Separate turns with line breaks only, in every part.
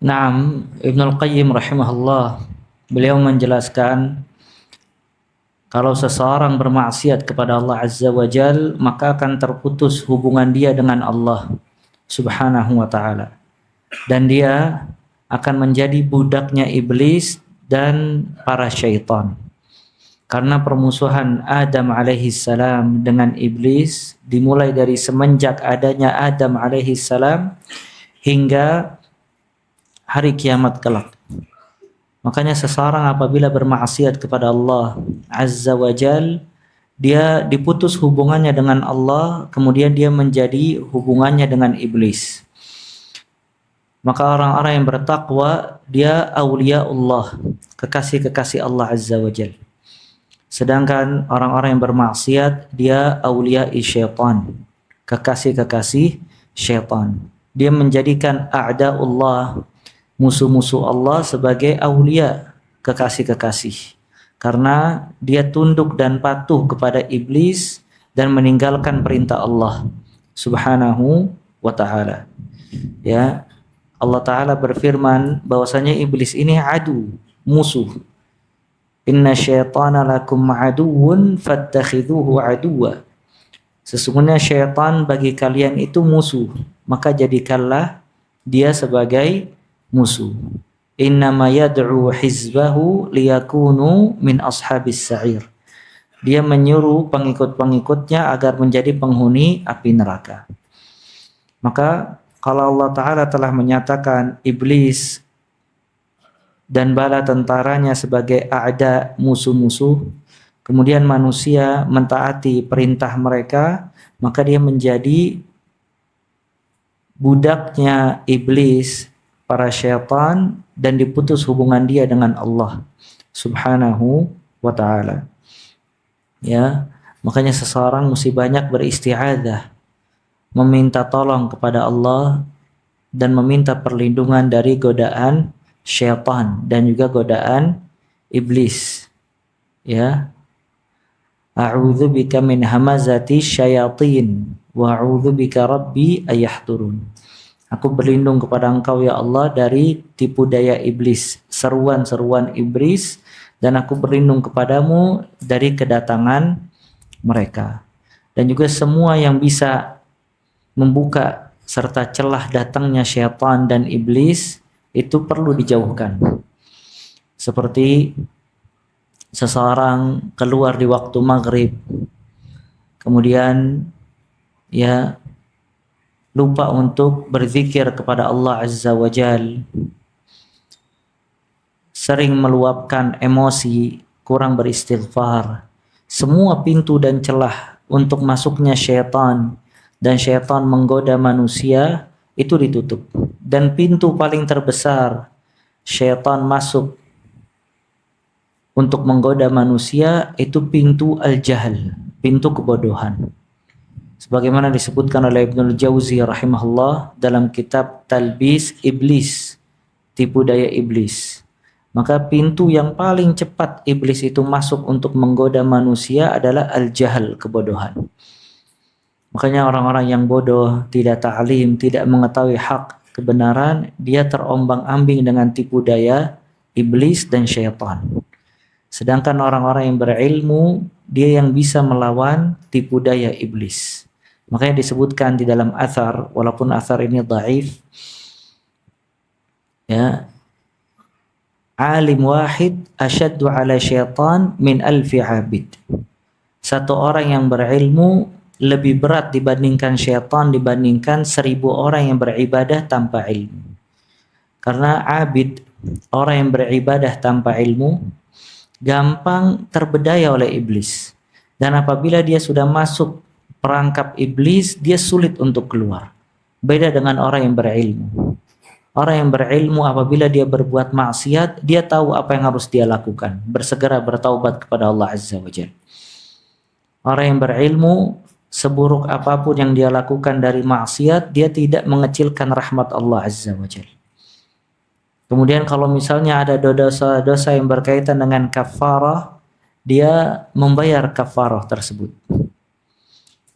Naam, Ibnul Qayyim rahimahullah, beliau menjelaskan kalau seseorang bermaksiat kepada Allah Azza wa Jal, maka akan terputus hubungan dia dengan Allah Subhanahu wa ta'ala. Dan dia akan menjadi budaknya iblis dan para syaitan. Karena permusuhan Adam alaihi salam dengan iblis dimulai dari semenjak adanya Adam alaihi salam hingga hari kiamat kelak. Makanya seseorang apabila bermaksiat kepada Allah Azza wa Jal, dia diputus hubungannya dengan Allah, kemudian dia menjadi hubungannya dengan iblis. Maka orang-orang yang bertakwa, dia auliaullah, kekasih-kekasih Allah Azza wa Jal. Sedangkan orang-orang yang bermaksiat, dia auliai syaitan, kekasih-kekasih syaitan. Dia menjadikan a'da'ullah, musuh-musuh Allah, sebagai aulia, kekasih-kekasih. Karena dia tunduk dan patuh kepada iblis dan meninggalkan perintah Allah Subhanahu wa ta'ala. Ya, Allah Ta'ala berfirman bahwasanya iblis ini adu, musuh. Inna syaitana lakum aduwwun fattakhidhuhu aduwwa. Sesungguhnya syaitan bagi kalian itu musuh, maka jadikanlah dia sebagai musuh. Innama yad'u hizbahu liyakunu min ashabis sa'ir. Dia menyuruh pengikut-pengikutnya agar menjadi penghuni api neraka. Maka kalau Allah Ta'ala telah menyatakan iblis dan bala tentaranya sebagai a'da, musuh-musuh, kemudian manusia mentaati perintah mereka, maka dia menjadi budaknya iblis, para syaitan, dan diputus hubungan dia dengan Allah Subhanahu wa ta'ala. Ya, makanya seseorang mesti banyak beristi'adzah, meminta tolong kepada Allah dan meminta perlindungan dari godaan syaitan dan juga godaan iblis. Ya. A'udzu bika min hamazati syayatin wa a'udzu bika rabbi ayahdurun. Aku berlindung kepada Engkau ya Allah dari tipu daya iblis, seruan-seruan iblis, dan aku berlindung kepadamu dari kedatangan mereka. Dan juga semua yang bisa membuka serta celah datangnya syaitan dan iblis itu perlu dijauhkan. Seperti seseorang keluar di waktu maghrib, kemudian ya lupa untuk berzikir kepada Allah Azza wa Jal, sering meluapkan emosi, kurang beristighfar, semua pintu dan celah untuk masuknya syaitan dan syaitan menggoda manusia itu ditutup. Dan pintu paling terbesar syaitan masuk untuk menggoda manusia itu pintu al-jahl, pintu kebodohan. Sebagaimana disebutkan oleh Ibnul Jauzi rahimahullah dalam kitab Talbis Iblis, tipu daya iblis. Maka pintu yang paling cepat iblis itu masuk untuk menggoda manusia adalah al-jahl, kebodohan. Makanya orang-orang yang bodoh, tidak ta'lim, tidak mengetahui hak, kebenaran, dia terombang-ambing dengan tipu daya iblis dan syaitan. Sedangkan orang-orang yang berilmu, dia yang bisa melawan tipu daya iblis. Makanya disebutkan di dalam athar, walaupun athar ini dhaif, ya, alim wahid asyaddu ala syaitan min alfi abid. Satu orang yang berilmu lebih berat dibandingkan syaitan dibandingkan 1000 orang yang beribadah tanpa ilmu. Karena abid, orang yang beribadah tanpa ilmu, gampang terbedaya oleh iblis. Dan apabila dia sudah masuk perangkap iblis, dia sulit untuk keluar. Beda dengan orang yang berilmu. Orang yang berilmu apabila dia berbuat maksiat, dia tahu apa yang harus dia lakukan. Bersegera bertaubat kepada Allah Azza wa Jalla. Orang yang berilmu, seburuk apapun yang dia lakukan dari maksiat, dia tidak mengecilkan rahmat Allah Azza wa Jalla. Kemudian kalau misalnya ada dosa-dosa yang berkaitan dengan kafarah, dia membayar kafarah tersebut.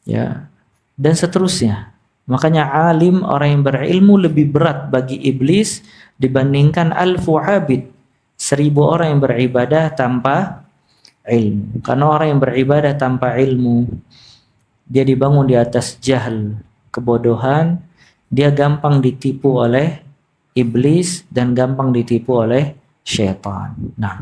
Ya, dan seterusnya. Makanya alim, orang yang berilmu, lebih berat bagi iblis dibandingkan alfu abid, 1000 orang yang beribadah tanpa ilmu. Karena orang yang beribadah tanpa ilmu, dia dibangun di atas jahil, kebodohan, dia gampang ditipu oleh iblis dan gampang ditipu oleh syaitan. Nah,